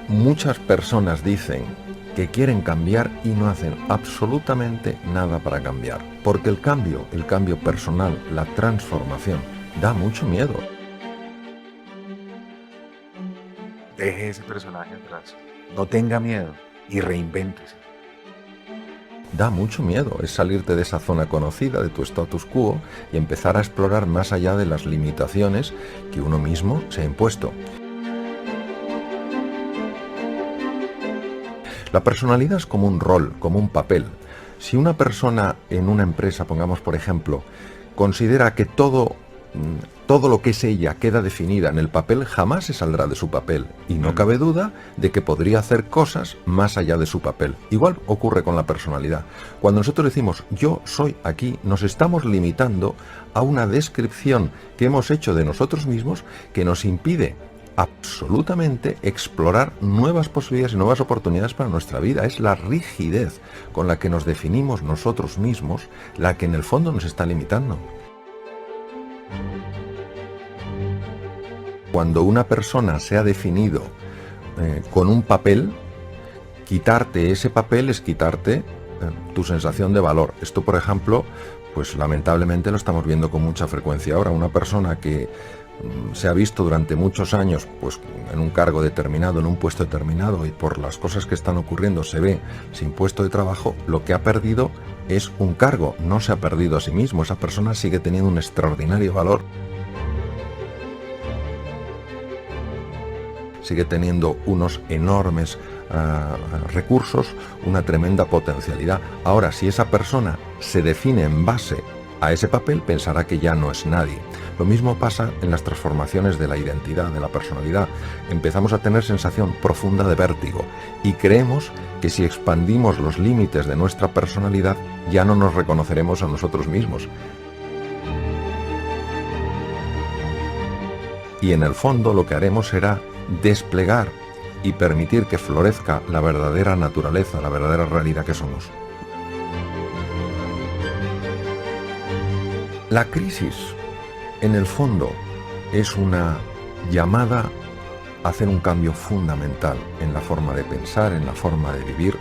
Muchas personas dicen que quieren cambiar y no hacen absolutamente nada para cambiar, porque el cambio personal, la transformación, da mucho miedo. Deje ese personaje atrás. No tenga miedo y reinvéntese. Da mucho miedo, es salirte de esa zona conocida, de tu status quo, y empezar a explorar más allá de las limitaciones que uno mismo se ha impuesto. La personalidad es como un rol, como un papel. Si una persona en una empresa, pongamos por ejemplo, considera que todo lo que es ella queda definida en el papel, jamás se saldrá de su papel. Y no cabe duda de que podría hacer cosas más allá de su papel. Igual ocurre con la personalidad. Cuando nosotros decimos yo soy aquí, nos estamos limitando a una descripción que hemos hecho de nosotros mismos que nos impide absolutamente explorar nuevas posibilidades y nuevas oportunidades para nuestra vida. Es la rigidez con la que nos definimos nosotros mismos la que en el fondo nos está limitando. Cuando una persona se ha definido con un papel, quitarte ese papel es quitarte tu sensación de valor. Esto, por ejemplo, pues lamentablemente lo estamos viendo con mucha frecuencia ahora. Una persona que se ha visto durante muchos años pues en un cargo determinado, en un puesto determinado, y por las cosas que están ocurriendo se ve sin puesto de trabajo, lo que ha perdido es un cargo, no se ha perdido a sí mismo. Esa persona sigue teniendo un extraordinario valor, sigue teniendo unos enormes recursos, una tremenda potencialidad. Ahora, si esa persona se define en base a ese papel, pensará que ya no es nadie. Lo mismo pasa en las transformaciones de la identidad, de la personalidad. Empezamos a tener sensación profunda de vértigo y creemos que si expandimos los límites de nuestra personalidad ya no nos reconoceremos a nosotros mismos. Y en el fondo lo que haremos será desplegar y permitir que florezca la verdadera naturaleza, la verdadera realidad que somos. La crisis, en el fondo, es una llamada a hacer un cambio fundamental en la forma de pensar, en la forma de vivir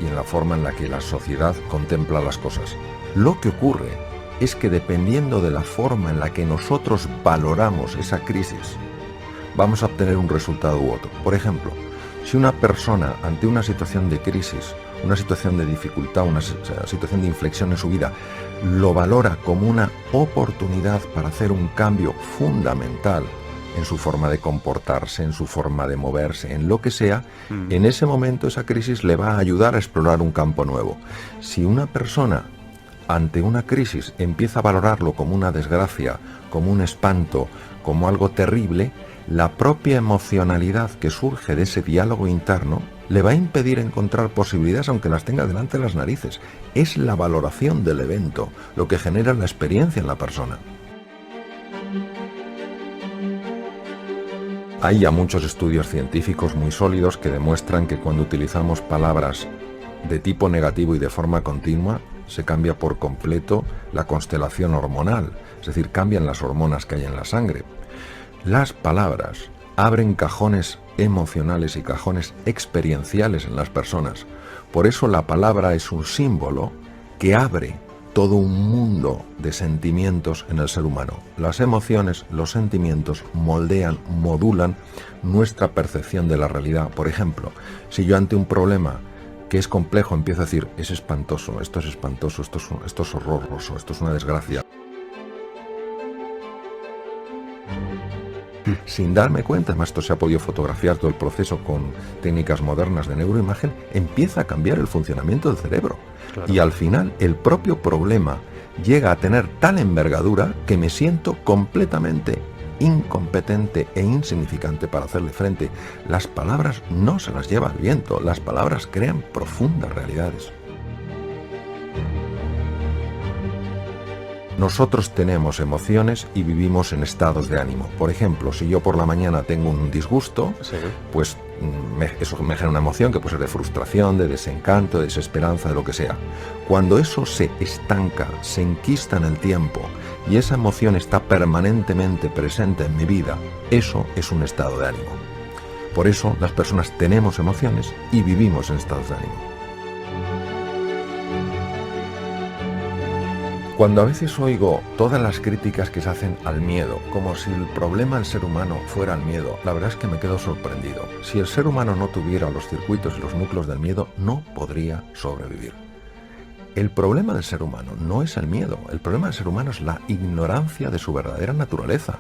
y en la forma en la que la sociedad contempla las cosas. Lo que ocurre es que dependiendo de la forma en la que nosotros valoramos esa crisis, vamos a obtener un resultado u otro. Por ejemplo, si una persona ante una situación de crisis, una situación de dificultad, una situación de inflexión en su vida, lo valora como una oportunidad para hacer un cambio fundamental en su forma de comportarse, en su forma de moverse, en lo que sea, en ese momento esa crisis le va a ayudar a explorar un campo nuevo. Si una persona ante una crisis empieza a valorarlo como una desgracia, como un espanto, como algo terrible, la propia emocionalidad que surge de ese diálogo interno le va a impedir encontrar posibilidades aunque las tenga delante de las narices. Es la valoración del evento lo que genera la experiencia en la persona. Hay ya muchos estudios científicos muy sólidos que demuestran que cuando utilizamos palabras de tipo negativo y de forma continua, se cambia por completo la constelación hormonal, es decir, cambian las hormonas que hay en la sangre. Las palabras abren cajones emocionales y cajones experienciales en las personas. Por eso la palabra es un símbolo que abre todo un mundo de sentimientos en el ser humano. Las emociones, los sentimientos moldean, modulan nuestra percepción de la realidad. Por ejemplo, si yo ante un problema que es complejo empiezo a decir, es espantoso, esto es horroroso, esto es una desgracia, sin darme cuenta, además esto se ha podido fotografiar todo el proceso con técnicas modernas de neuroimagen, empieza a cambiar el funcionamiento del cerebro. Claro. Y al final el propio problema llega a tener tal envergadura que me siento completamente incompetente e insignificante para hacerle frente. Las palabras no se las lleva el viento, las palabras crean profundas realidades. Nosotros tenemos emociones y vivimos en estados de ánimo. Por ejemplo, si yo por la mañana tengo un disgusto, sí, pues eso me genera una emoción que puede ser de frustración, de desencanto, de desesperanza, de lo que sea. Cuando eso se estanca, se enquista en el tiempo y esa emoción está permanentemente presente en mi vida, eso es un estado de ánimo. Por eso las personas tenemos emociones y vivimos en estados de ánimo. Cuando a veces oigo todas las críticas que se hacen al miedo, como si el problema del ser humano fuera el miedo, la verdad es que me quedo sorprendido. Si el ser humano no tuviera los circuitos y los núcleos del miedo, no podría sobrevivir. El problema del ser humano no es el miedo, el problema del ser humano es la ignorancia de su verdadera naturaleza.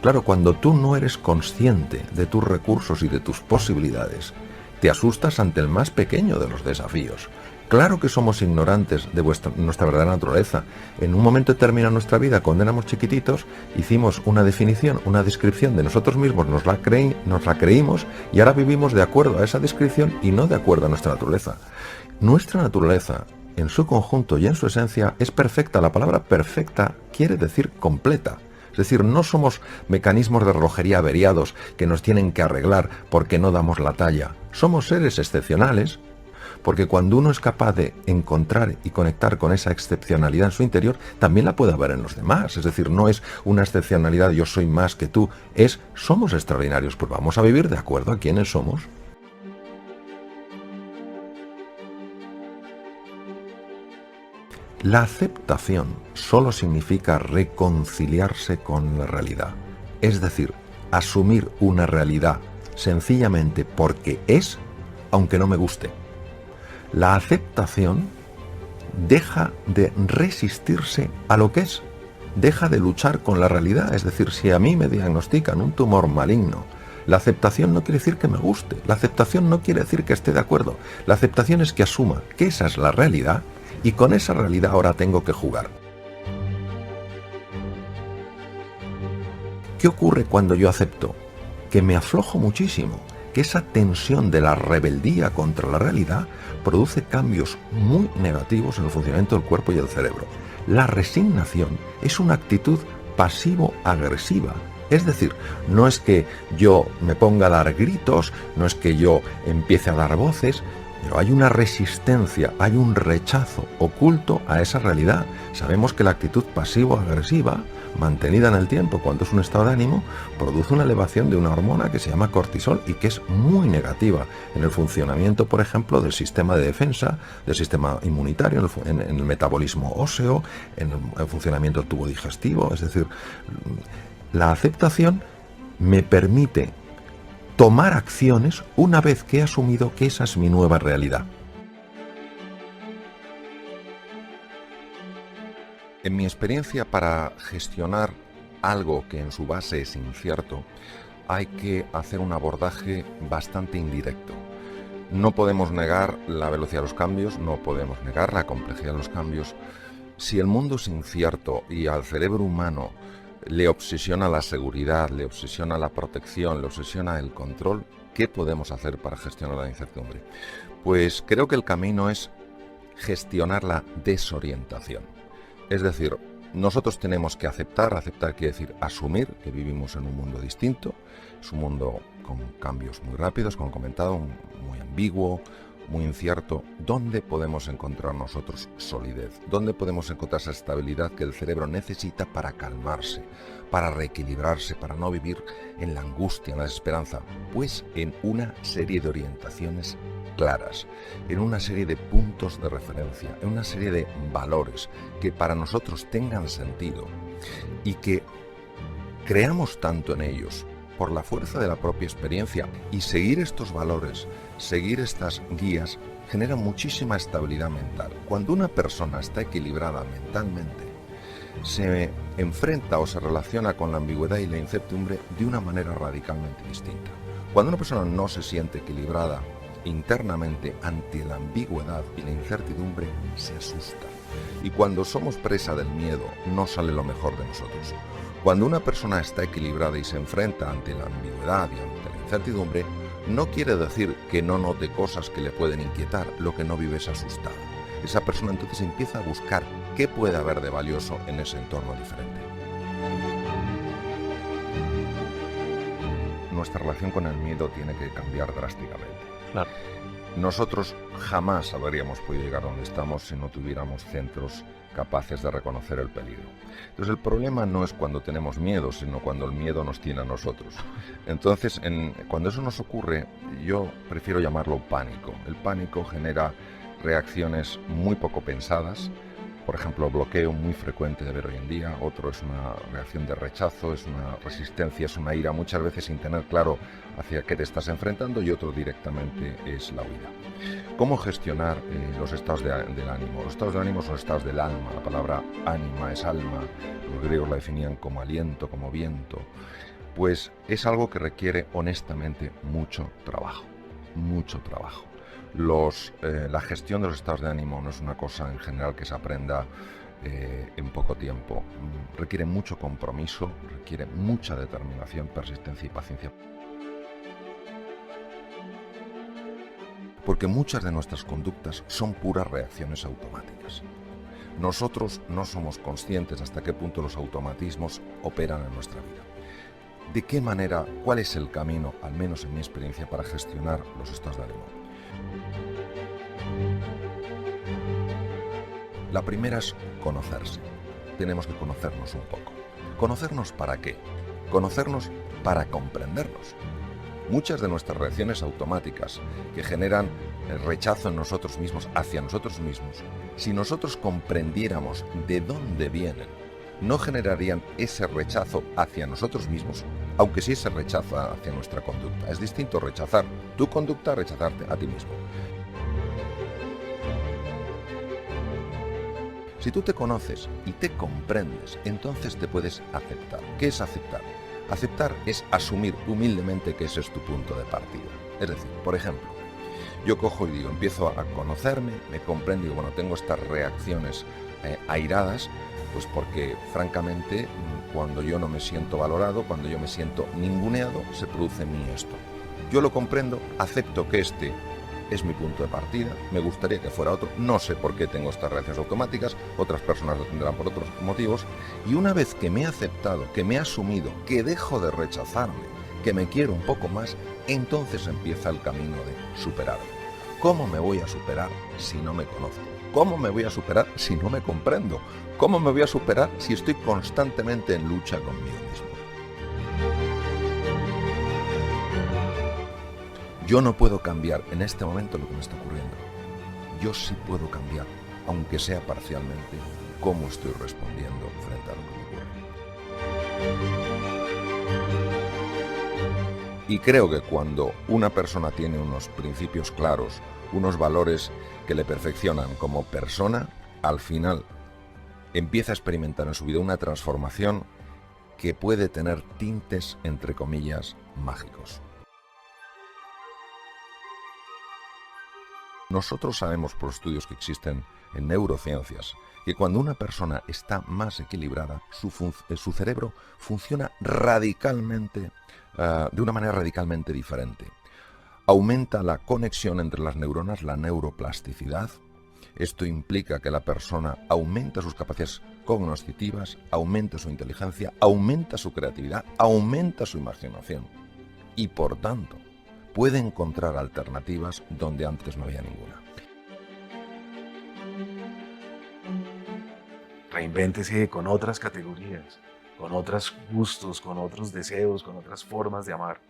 Claro, cuando tú no eres consciente de tus recursos y de tus posibilidades, te asustas ante el más pequeño de los desafíos. Claro que somos ignorantes de nuestra verdadera naturaleza. En un momento determinado de nuestra vida, cuando éramos chiquititos, hicimos una definición, una descripción de nosotros mismos, nos la creímos y ahora vivimos de acuerdo a esa descripción y no de acuerdo a nuestra naturaleza. Nuestra naturaleza, en su conjunto y en su esencia, es perfecta. La palabra perfecta quiere decir completa. Es decir, no somos mecanismos de relojería averiados que nos tienen que arreglar porque no damos la talla. Somos seres excepcionales porque cuando uno es capaz de encontrar y conectar con esa excepcionalidad en su interior, también la puede haber en los demás. Es decir, no es una excepcionalidad, yo soy más que tú, somos extraordinarios, pues vamos a vivir de acuerdo a quiénes somos. La aceptación solo significa reconciliarse con la realidad, es decir, asumir una realidad sencillamente porque es, aunque no me guste. La aceptación deja de resistirse a lo que es, deja de luchar con la realidad, es decir, si a mí me diagnostican un tumor maligno, la aceptación no quiere decir que me guste, la aceptación no quiere decir que esté de acuerdo, la aceptación es que asuma que esa es la realidad y con esa realidad ahora tengo que jugar. ¿Qué ocurre cuando yo acepto? Que me aflojo muchísimo, que esa tensión de la rebeldía contra la realidad produce cambios muy negativos en el funcionamiento del cuerpo y del cerebro. La resignación es una actitud pasivo-agresiva. Es decir, no es que yo me ponga a dar gritos, no es que yo empiece a dar voces, pero hay una resistencia, hay un rechazo oculto a esa realidad. Sabemos que la actitud pasivo-agresiva, mantenida en el tiempo cuando es un estado de ánimo, produce una elevación de una hormona que se llama cortisol y que es muy negativa en el funcionamiento, por ejemplo, del sistema de defensa, del sistema inmunitario, en el metabolismo óseo, en el funcionamiento del tubo digestivo. Es decir, la aceptación me permite tomar acciones una vez que he asumido que esa es mi nueva realidad. En mi experiencia, para gestionar algo que en su base es incierto, hay que hacer un abordaje bastante indirecto. No podemos negar la velocidad de los cambios, no podemos negar la complejidad de los cambios. Si el mundo es incierto y al cerebro humano le obsesiona la seguridad, le obsesiona la protección, le obsesiona el control, ¿qué podemos hacer para gestionar la incertidumbre? Pues creo que el camino es gestionar la desorientación. Es decir, nosotros tenemos que aceptar quiere decir asumir que vivimos en un mundo distinto, es un mundo con cambios muy rápidos, como he comentado, muy ambiguo, muy incierto. ¿Dónde podemos encontrar nosotros solidez? ¿Dónde podemos encontrar esa estabilidad que el cerebro necesita para calmarse, para reequilibrarse, para no vivir en la angustia, en la desesperanza? Pues en una serie de orientaciones claras, en una serie de puntos de referencia, en una serie de valores que para nosotros tengan sentido y que creamos tanto en ellos por la fuerza de la propia experiencia. Y seguir estos valores, seguir estas guías, genera muchísima estabilidad mental. Cuando una persona está equilibrada mentalmente, se enfrenta o se relaciona con la ambigüedad y la incertidumbre de una manera radicalmente distinta. Cuando una persona no se siente equilibrada internamente ante la ambigüedad y la incertidumbre, se asusta. Y cuando somos presa del miedo, no sale lo mejor de nosotros. Cuando una persona está equilibrada y se enfrenta ante la ambigüedad y ante la incertidumbre, no quiere decir que no note cosas que le pueden inquietar, lo que no vive es asustada. Esa persona entonces empieza a buscar qué puede haber de valioso en ese entorno diferente. nuestra relación con el miedo tiene que cambiar drásticamente. Claro. Nosotros jamás habríamos podido llegar donde estamos si no tuviéramos centros capaces de reconocer el peligro. Entonces el problema no es cuando tenemos miedo, sino cuando el miedo nos tiene a nosotros. Entonces, cuando eso nos ocurre, yo prefiero llamarlo pánico. El pánico genera reacciones muy poco pensadas. Por ejemplo, bloqueo muy frecuente de ver hoy en día. Otro es una reacción de rechazo, es una resistencia, es una ira, muchas veces sin tener claro hacia qué te estás enfrentando, y otro directamente es la huida. ¿Cómo gestionar los estados del ánimo? Los estados del ánimo son estados del alma. La palabra ánima es alma. Los griegos la definían como aliento, como viento. Pues es algo que requiere honestamente mucho trabajo. Mucho trabajo. La gestión de los estados de ánimo no es una cosa en general que se aprenda en poco tiempo. Requiere mucho compromiso, requiere mucha determinación, persistencia y paciencia. Porque muchas de nuestras conductas son puras reacciones automáticas. Nosotros no somos conscientes hasta qué punto los automatismos operan en nuestra vida. ¿De qué manera, cuál es el camino, al menos en mi experiencia, para gestionar los estados de ánimo? La primera es conocerse. Tenemos que conocernos un poco. ¿Conocernos para qué? Conocernos para comprendernos. Muchas de nuestras reacciones automáticas que generan el rechazo en nosotros mismos, hacia nosotros mismos, si nosotros comprendiéramos de dónde vienen, no generarían ese rechazo hacia nosotros mismos, aunque sí se rechaza hacia nuestra conducta. Es distinto rechazar tu conducta a rechazarte a ti mismo. Si tú te conoces y te comprendes, entonces te puedes aceptar. ¿Qué es aceptar? Aceptar es asumir humildemente que ese es tu punto de partida. Es decir, por ejemplo, yo cojo y digo, empiezo a conocerme, me comprendo y digo, bueno, tengo estas reacciones airadas, pues porque francamente cuando yo no me siento valorado, cuando yo me siento ninguneado, se produce en mí esto. Yo lo comprendo, acepto que este es mi punto de partida, me gustaría que fuera otro, no sé por qué tengo estas reacciones automáticas, otras personas lo tendrán por otros motivos, y una vez que me he aceptado, que me he asumido, que dejo de rechazarme, que me quiero un poco más, entonces empieza el camino de superarme. ¿Cómo me voy a superar si no me conozco? ¿Cómo me voy a superar si no me comprendo? ¿Cómo me voy a superar si estoy constantemente en lucha conmigo mismo? Yo no puedo cambiar en este momento lo que me está ocurriendo. Yo sí puedo cambiar, aunque sea parcialmente, cómo estoy respondiendo frente a lo que me ocurre. Y creo que cuando una persona tiene unos principios claros, unos valores que le perfeccionan como persona, al final empieza a experimentar en su vida una transformación que puede tener tintes, entre comillas, mágicos. Nosotros sabemos por estudios que existen en neurociencias que cuando una persona está más equilibrada, su cerebro funciona radicalmente, de una manera radicalmente diferente. Aumenta la conexión entre las neuronas, la neuroplasticidad. Esto implica que la persona aumenta sus capacidades cognitivas, aumenta su inteligencia, aumenta su creatividad, aumenta su imaginación y, por tanto, puede encontrar alternativas donde antes no había ninguna. Reinvéntese con otras categorías, con otros gustos, con otros deseos, con otras formas de amar.